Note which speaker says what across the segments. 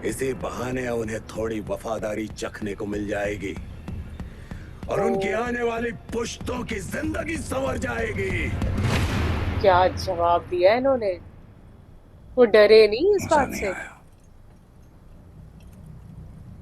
Speaker 1: इसी बहाने उन्हें थोड़ी वफादारी चखने को मिल जाएगी और उनकी आने वाली पुश्तों की जिंदगी संवर जाएगी।
Speaker 2: क्या जवाब दिया इन्होंने। वो डरे नहीं इस
Speaker 1: मजा
Speaker 2: बात
Speaker 1: नहीं
Speaker 2: से।
Speaker 1: आया।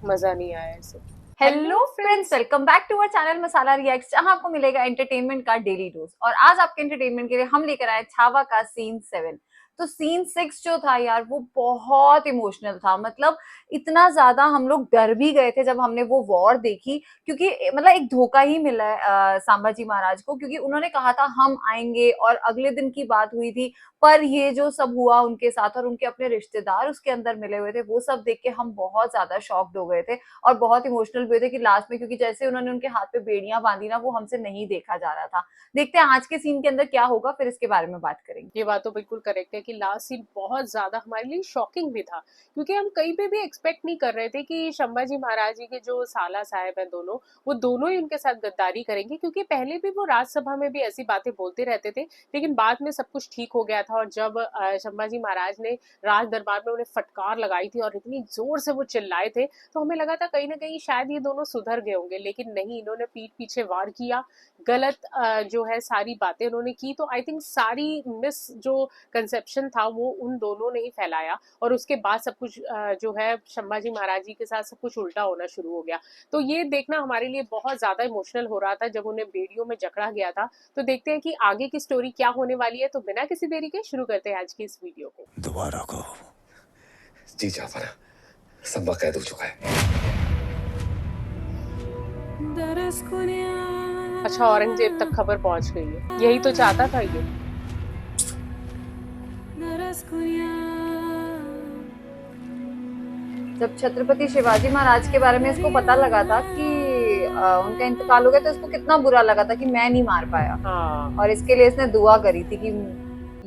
Speaker 2: मजा नहीं आया इसे।
Speaker 3: Hello friends, welcome back to our channel Masala Reacts, जहां आपको मिलेगा एंटरटेनमेंट का डेली डोज। और आज आपके एंटरटेनमेंट के लिए हम लेकर आए छावा का सीन 7। तो सीन 6 जो था यार, वो बहुत इमोशनल था। मतलब इतना ज्यादा हम लोग डर भी गए थे जब हमने वो वॉर देखी, क्योंकि मतलब एक धोखा ही मिला है सांबाजी महाराज को, क्योंकि उन्होंने कहा था हम आएंगे और अगले दिन की बात हुई थी। पर ये जो सब हुआ उनके साथ और उनके अपने रिश्तेदार उसके अंदर मिले हुए थे, वो सब देख के हम बहुत ज्यादा शॉक्ड हो गए थे और बहुत इमोशनल हुए थे कि लास्ट में, क्योंकि जैसे उन्होंने उनके हाथ पे बेड़ियां बांधी ना, वो हमसे नहीं देखा जा रहा था। देखते हैं आज के सीन के अंदर क्या होगा, फिर इसके बारे में बात करेंगे।
Speaker 2: ये बात तो बिल्कुल करेक्ट है कि लास्ट सीन बहुत ज्यादा हमारे लिए शॉकिंग भी था, क्योंकि हम कहीं पे भी एक्सपेक्ट नहीं कर रहे थे कि संभाजी महाराज जी के जो साला साहब हैं दोनों, वो दोनों ही उनके साथ गद्दारी करेंगे। क्योंकि पहले भी वो राज्यसभा में भी ऐसी बातें बोलते रहते थे, लेकिन बाद में सब कुछ ठीक हो गया था। और जब संभाजी महाराज ने राज दरबार में उन्हें फटकार लगाई थी और इतनी जोर से वो चिल्लाए थे, तो हमें लगा था कहीं ना कहीं शायद ये दोनों सुधर गए होंगे, लेकिन नहीं, इन्होंने पीठ पीछे वार किया। गलत जो है सारी बातें उन्होंने की। तो आई थिंक सारी मिस जो कंसेप्शन था वो उन दोनों ने ही फैलाया, और उसके बाद सब कुछ जो है संभाजी महाराज जी के साथ सब कुछ उल्टा होना शुरू हो गया। तो ये देखना हमारे लिए बहुत ज्यादा इमोशनल हो रहा था जब उन्हें बेड़ियों में जकड़ा गया था। तो देखते हैं कि आगे की स्टोरी क्या होने वाली है। तो बिना किसी देरी के शुरू करते हैं आज की इस वीडियो को।
Speaker 1: दोबारा को
Speaker 4: जी जाफर, संभा कैद हो चुका है।
Speaker 2: अच्छा, औरंगजेब तक खबर पहुंच गई है। यही तो चाहता था ये।
Speaker 3: जब छत्रपति शिवाजी महाराज के बारे में इसको पता लगा था कि उनका इंतकाल हो गया, तो इसको कितना बुरा लगा था कि मैं नहीं मार पाया।
Speaker 2: हाँ,
Speaker 3: और इसके लिए इसने दुआ करी थी कि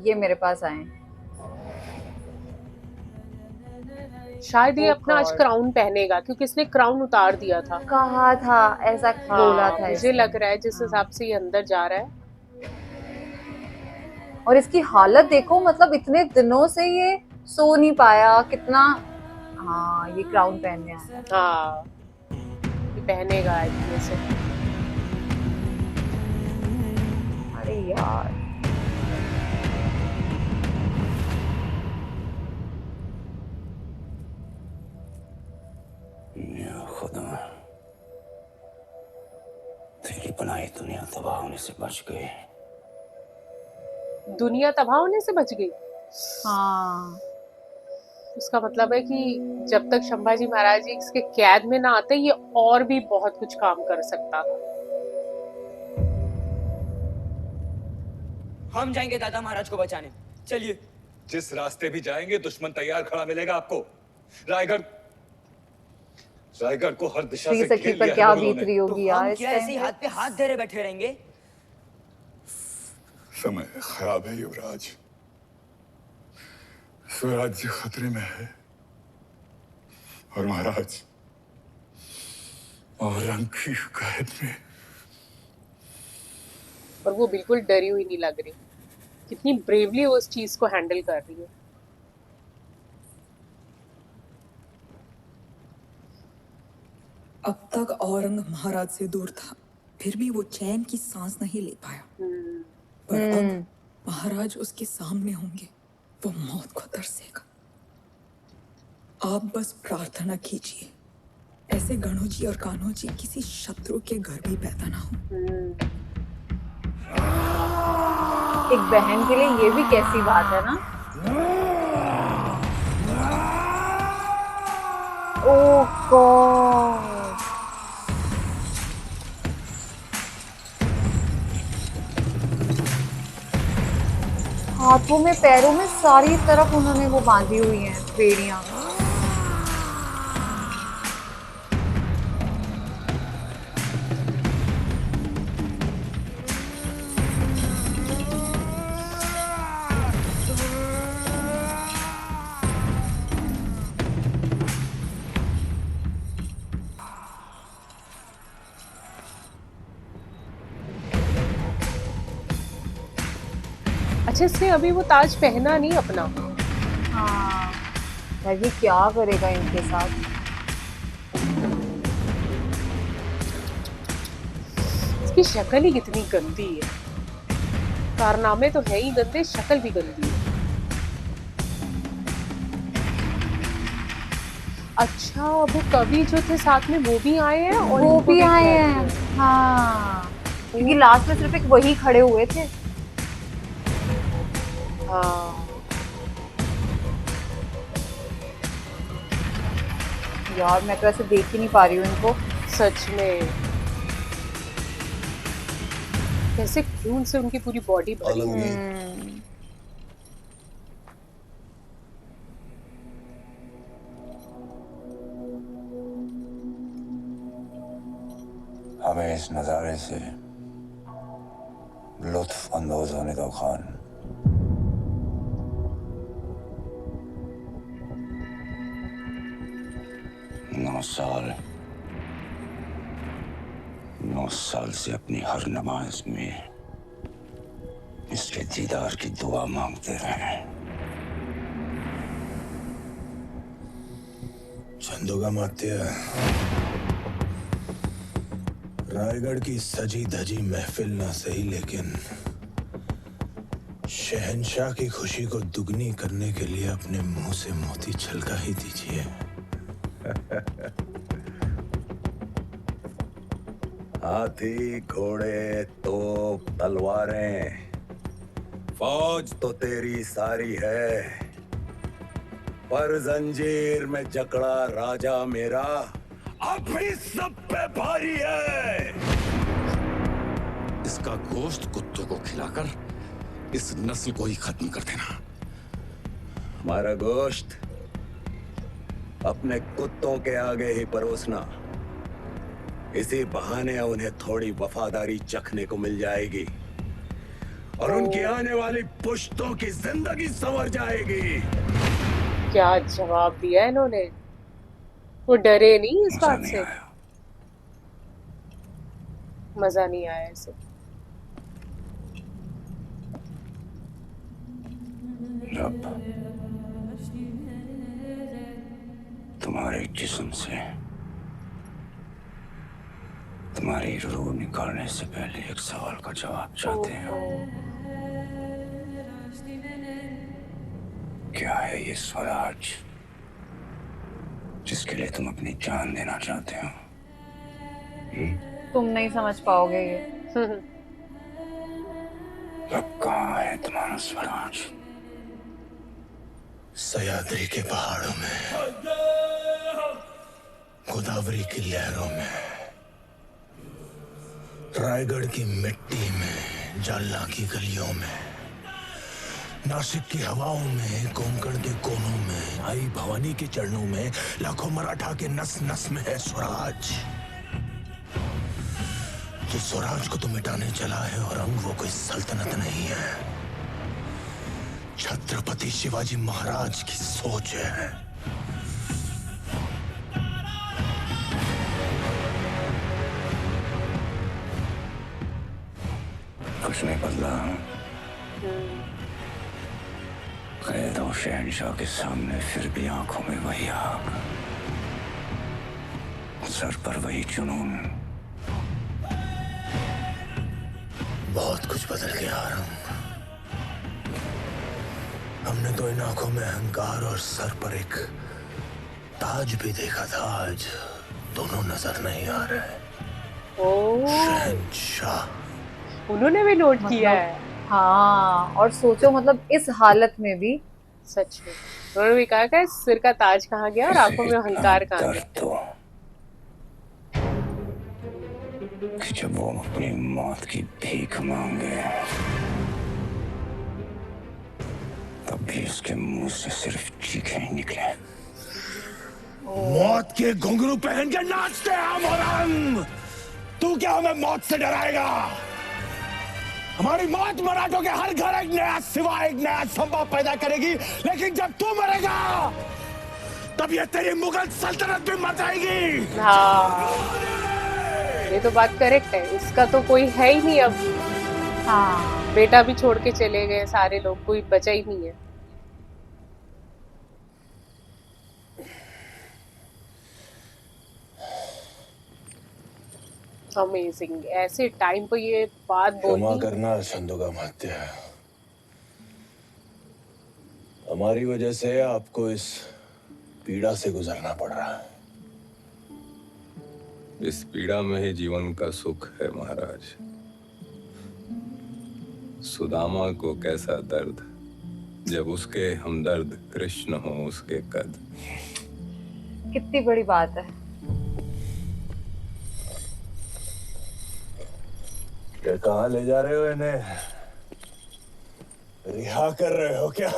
Speaker 3: ये मेरे पास आए।
Speaker 2: शायद ये
Speaker 3: ओ
Speaker 2: अपना आज
Speaker 3: गॉड,
Speaker 2: क्राउन पहनेगा, क्योंकि इसने क्राउन उतार दिया था।
Speaker 3: कहा था, ऐसा बोला
Speaker 2: हाँ,
Speaker 3: था
Speaker 2: मुझे
Speaker 3: इसने।
Speaker 2: लग रहा है जिस हिसाब
Speaker 3: हाँ।
Speaker 2: से ये अंदर जा रहा है।
Speaker 3: और इसकी हालत देखो, मतलब इतने दिनों से ये सो नहीं पाया कितना। हाँ, ये क्राउन पहनने आया है।
Speaker 2: हाँ, ये पहनेगा आज में से।
Speaker 3: अरे यार,
Speaker 1: या खुदा, तेरी बनाई दुनिया तबाह होने से बच गई।
Speaker 2: दुनिया तबाह होने से बच गई।
Speaker 3: हाँ।
Speaker 2: उसका मतलब है कि जब तक संभाजी महाराज जी इसके कैद में ना आते, ये और भी बहुत कुछ काम कर सकता था।
Speaker 5: हम जाएंगे दादा महाराज को बचाने, चलिए।
Speaker 4: जिस रास्ते भी जाएंगे दुश्मन तैयार खड़ा मिलेगा आपको। रायगढ़ रायगढ़ को हर दिशा
Speaker 3: श्री
Speaker 4: से
Speaker 3: सखी
Speaker 4: घेर
Speaker 3: पर
Speaker 4: लिया है
Speaker 3: क्या
Speaker 4: मुगलों
Speaker 3: बीत
Speaker 4: ने।
Speaker 3: रही
Speaker 5: तो
Speaker 3: होगी यार
Speaker 5: हम
Speaker 3: इस
Speaker 5: क्या
Speaker 3: टाइम
Speaker 5: ऐसे ही
Speaker 3: पे।
Speaker 5: हाथ पे हाथ धरे बैठे रहेंगे?
Speaker 6: समय खराब है युवराज, स्वराज्य खतरे में है और महाराज औरंग की कैद में।
Speaker 2: और वो बिल्कुल डरी हुई नहीं लग रही। कितनी ब्रेवली वो उस चीज को हैंडल कर रही है।
Speaker 7: अब तक औरंग महाराज से दूर था, फिर भी वो चैन की सांस नहीं ले पाया। पर अब महाराज उसके सामने होंगे, वो मौत को तरसेगा। आप बस प्रार्थना कीजिए, ऐसे गणों जी और कान्हों जी किसी शत्रु के घर भी पैदा ना हो।
Speaker 3: एक बहन के लिए ये भी कैसी बात है ना। ओह गॉड, हाथों में पैरों में सारी तरफ उन्होंने वो बांधी हुई हैं बेड़ियां।
Speaker 2: अच्छा, इसने अभी वो ताज पहना नहीं अपना।
Speaker 3: हाँ, यार ये क्या करेगा इनके साथ।
Speaker 2: इसकी शक्ल ही कितनी गंदी है, कारनामे तो है ही गंदे, शक्ल भी गंदी है। अच्छा, वो कवि जो थे साथ में वो भी आए हैं और
Speaker 3: वो
Speaker 2: इनको
Speaker 3: भी आए
Speaker 2: किडनैप
Speaker 3: हैं,
Speaker 2: किया।
Speaker 3: हाँ, क्योंकि लास्ट में सिर्फ एक वही खड़े हुए थे।
Speaker 2: हाँ
Speaker 3: यार मैं तो ऐसे देख ही नहीं पा रही हूँ इनको।
Speaker 2: सच में, कैसे खून से उनकी पूरी बॉडी भरी है।
Speaker 1: आलमगीर,
Speaker 8: हमें इस नजारे से लुत्फ अंदोज होने दो खान। 9 साल से अपनी हर नमाज में इसके दीदार की दुआ मांगते रहे।
Speaker 1: चंदोगामात्य, रायगढ़ की सजी धजी महफिल ना सही, लेकिन शहंशाह की खुशी को दुगनी करने के लिए अपने मुंह से मोती छलका ही दीजिए। हाथी, घोड़े, तोप, तलवारें, फौज तो तेरी सारी है, पर जंजीर में जकड़ा राजा मेरा अब भी सब पे भारी है।
Speaker 4: इसका गोश्त कुत्तों को खिलाकर इस नस्ल को ही खत्म कर देना।
Speaker 1: हमारा गोश्त अपने कुत्तों के आगे ही परोसना, इसी बहाने उन्हें थोड़ी वफादारी चखने को मिल जाएगी और उनकी आने वाली पुश्तों की जिंदगी संवर जाएगी।
Speaker 2: क्या जवाब दिया इन्होंने, वो डरे नहीं इस
Speaker 8: मजा
Speaker 2: बात
Speaker 8: नहीं
Speaker 2: से।
Speaker 8: आया।
Speaker 2: मजा नहीं आया इसे।
Speaker 8: रब तुम्हारे जिस्म से तुम्हारी रूह निकालने से पहले एक सवाल का जवाब चाहते हैं। क्या है ये स्वराज जिसके लिए तुम अपनी जान देना चाहते हो?
Speaker 3: तुम नहीं समझ पाओगे ये।
Speaker 8: अब कहाँ है तुम्हारा स्वराज?
Speaker 1: सह्याद्री के पहाड़ों में, गोदावरी की लहरों में, रायगढ़ की मिट्टी में, जालना की गलियों में, नासिक की हवाओं में, कोंकण के कोनों में, आई भवानी के चरणों में, लाखों मराठा के नस नस में है स्वराज। जिस स्वराज को तो मिटाने चला है औरंग, वो कोई सल्तनत नहीं है, छत्रपति शिवाजी महाराज की सोच है।
Speaker 8: कुछ नहीं बदला। कैद और शहंशाह के सामने फिर भी आंखों में वही आग, सर पर वही जुनून।
Speaker 1: बहुत कुछ बदल गया औरंग। हमने तो इन आंखों में अहंकार और सर पर एक ताज भी देखा था, आज दोनों नजर नहीं आ रहे।
Speaker 2: ओ,
Speaker 1: शहंशाह
Speaker 2: उन्होंने भी नोट किया है।
Speaker 3: हाँ, और सोचो मतलब इस हालत में भी।
Speaker 2: सच में उन्होंने भी कहा कि सिर का ताज कहाँ गया और आंखों में अहंकार कहाँ
Speaker 8: दर्द
Speaker 2: गया।
Speaker 8: तो कि जब वो अपनी मौत की भीख मांगे तब भी उसके मुंह से सिर्फ चीखें ही निकले।
Speaker 1: मौत के घुंघरू पहन के नाचते हैं हम औरंग। तू क्या हमें मौत से डराएगा? हमारी मौत मराठों के हर घर एक नया सिवा, एक नया संभव पैदा करेगी, लेकिन जब तू मरेगा तब ये तेरी मुगल सल्तनत भी मर जाएगी।
Speaker 2: हाँ, ये तो बात करेक्ट है। इसका तो कोई है ही नहीं अब।
Speaker 3: हाँ,
Speaker 2: बेटा भी छोड़ के चले गए सारे लोग, कोई बचा ही नहीं है। अमेजिंग, ऐसे टाइम पे ये बात
Speaker 9: क्षमा
Speaker 2: बोलनी।
Speaker 9: करना छंदोगा मध्य। हमारी वजह से आपको इस पीड़ा से गुजरना पड़ रहा है।
Speaker 4: इस पीड़ा में ही जीवन का सुख है महाराज। सुदामा को कैसा दर्द जब उसके हमदर्द कृष्ण हो उसके कद।
Speaker 3: कितनी बड़ी बात है।
Speaker 9: ये कहाँ ले जा रहे हो इन्हें? रिहा कर रहे हो क्या?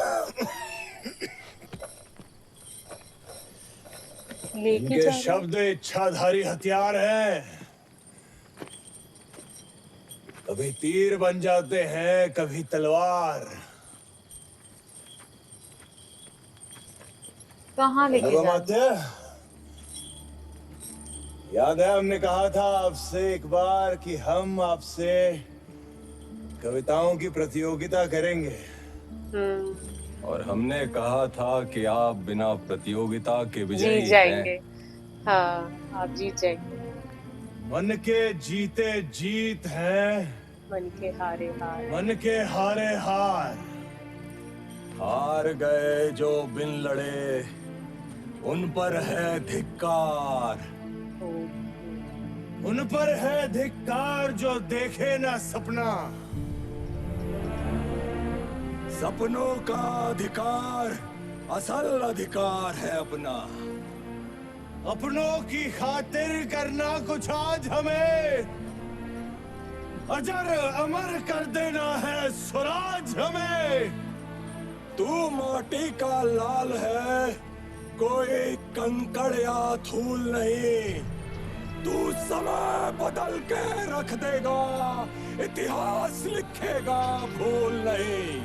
Speaker 2: लेके
Speaker 9: इनके
Speaker 2: जा रहे हैं।
Speaker 9: शब्द इच्छाधारी हथियार हैं। कभी तीर बन जाते हैं, कभी तलवार।
Speaker 3: कहाँ लेके जा रहे हैं?
Speaker 9: अनुपमात्य, याद है हमने कहा था आपसे एक बार कि हम आपसे कविताओं की प्रतियोगिता करेंगे।
Speaker 4: और हमने कहा था कि आप बिना प्रतियोगिता के
Speaker 2: जीत
Speaker 4: विजयी हैं।
Speaker 2: जाएंगे। हाँ, आप जीत जाएंगे।
Speaker 9: मन के जीते जीत हैं,
Speaker 2: मन के हारे हार।
Speaker 9: मन के हारे हार।
Speaker 1: हार गए जो बिन लड़े, उन पर है धिक्कार।
Speaker 9: उन पर है धिक्कार जो देखे ना सपना।
Speaker 1: सपनों का अधिकार असल अधिकार है अपना।
Speaker 9: अपनों की खातिर करना कुछ आज हमें, अजर अमर कर देना है स्वराज हमें।
Speaker 1: तू माटी का लाल है, कोई कंकड़ या धूल नहीं। तू समय बदल के रख देगा, इतिहास लिखेगा भूल नहीं।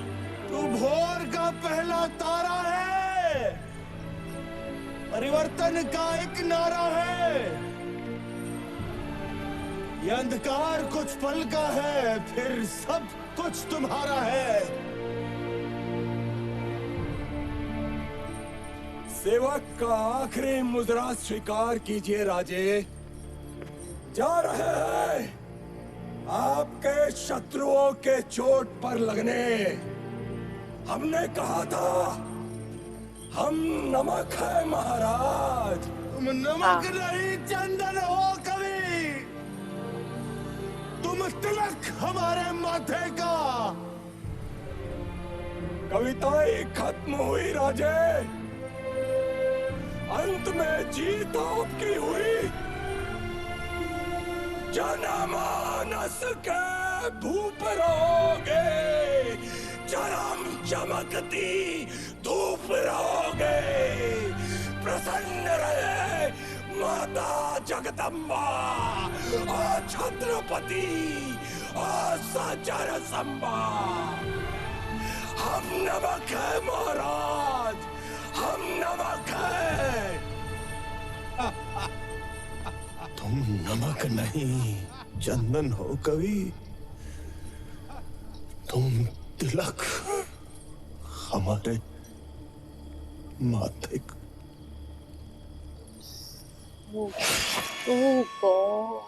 Speaker 9: तू भोर का पहला तारा है, परिवर्तन का एक नारा है। ये अंधकार कुछ पल का है, फिर सब कुछ तुम्हारा है।
Speaker 1: सेवक का आखिरी मुद्रा स्वीकार कीजिए राजे। जा रहे हैं आपके शत्रुओं के चोट पर लगने। हमने कहा था हम नमक है महाराज।
Speaker 9: तुम नमक नहीं चंदन हो कवि, तुम तिलक हमारे माथे का।
Speaker 1: कविताएं खत्म हुई राजे, अंत में जीत आपकी हुई। जनमानस के धूप रहोगे, चरम चमकती धूप रहोगे। प्रसन्न रहे माता जगदम्बा और छत्रपति और सचर संबा। हम नमक है महाराज, हम नमक है।
Speaker 9: तुम नमक नहीं चंदन हो कवि, तुम तिलक हमारे माथे का।
Speaker 2: ओह गॉड।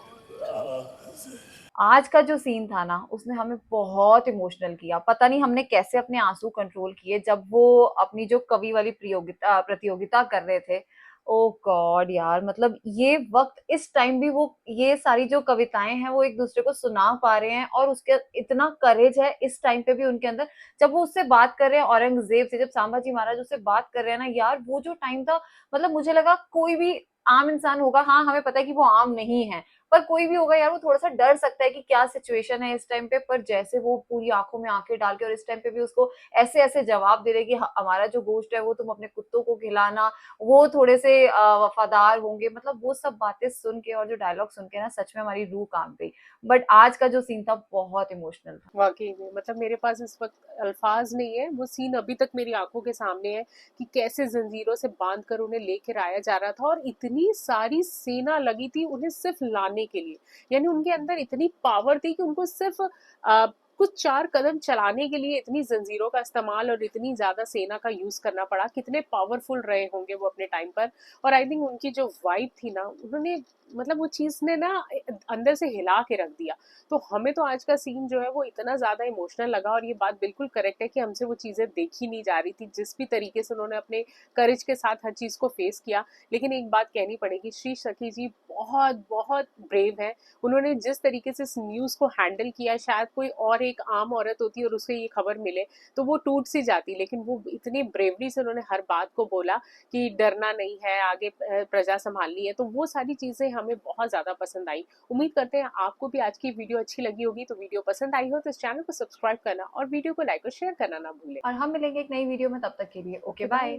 Speaker 3: आज का जो सीन था ना, उसने हमें बहुत इमोशनल किया। पता नहीं हमने कैसे अपने आंसू कंट्रोल किए जब वो अपनी जो कवि वाली प्रतियोगिता कर रहे थे। ओ गॉड यार, मतलब ये वक्त, इस टाइम भी वो ये सारी जो कविताएं हैं वो एक दूसरे को सुना पा रहे हैं, और उसके इतना करेज है इस टाइम पे भी उनके अंदर। जब वो उससे बात कर रहे हैं औरंगजेब से, जब संभाजी महाराज उससे बात कर रहे हैं ना यार, वो जो टाइम था, मतलब मुझे लगा कोई भी आम इंसान होगा, हाँ हमें पता है कि वो आम नहीं है, पर कोई भी होगा यार वो थोड़ा सा डर सकता है कि क्या सिचुएशन है इस टाइम पे। पर जैसे वो पूरी आंखों में आंखें डाल के और इस टाइम पे भी उसको ऐसे ऐसे जवाब दे रहे कि हमारा जो गोश्त है वो तुम अपने कुत्तों को खिलाना, वो थोड़े से वफादार होंगे। मतलब वो सब बातें सुन के और जो डायलॉग सुन के ना, सच में हमारी रूह कांप गई। बट आज का जो सीन था बहुत इमोशनल था।
Speaker 2: वाकई में, मतलब मेरे पास इस वक्त अल्फाज नहीं है। वो सीन अभी तक मेरी आंखों के सामने है कि कैसे जंजीरों से बांध कर उन्हें लेकर आया जा रहा था, और इतनी सारी सेना लगी थी उन्हें सिर्फ लाने के लिए। यानी उनके अंदर इतनी पावर थी कि उनको सिर्फ कुछ 4 कदम चलाने के लिए इतनी जंजीरों का इस्तेमाल और इतनी ज्यादा सेना का यूज करना पड़ा, कितने पावरफुल रहे होंगे वो अपने टाइम पर। और आई थिंक उनकी जो वाइब थी ना, उन्होंने मतलब वो चीज ने ना अंदर से हिला के रख दिया। तो हमें तो आज का सीन जो है वो इतना ज्यादा इमोशनल लगा, और ये बात बिल्कुल करेक्ट है कि हमसे वो चीजें देखी नहीं जा रही थी, जिस भी तरीके से उन्होंने अपने करेज के साथ हर चीज को फेस किया। लेकिन एक बात कहनी पड़ेगी, श्री सखी जी बहुत बहुत ब्रेव है। उन्होंने जिस तरीके से इस न्यूज को हैंडल किया, शायद कोई और एक आम औरत होती और उसको ये खबर मिले तो वो टूट सी जाती, लेकिन वो इतनी ब्रेवरी से उन्होंने हर बात को बोला कि डरना नहीं है, आगे प्रजा संभालनी है। तो वो सारी चीजें हमें बहुत ज्यादा पसंद आई। उम्मीद करते हैं आपको भी आज की वीडियो अच्छी लगी होगी। तो वीडियो पसंद आई हो तो इस चैनल को सब्सक्राइब करना और वीडियो को लाइक और शेयर करना ना भूलें।
Speaker 3: और हम मिलेंगे एक नई वीडियो में, तब तक के लिए ओके बाय।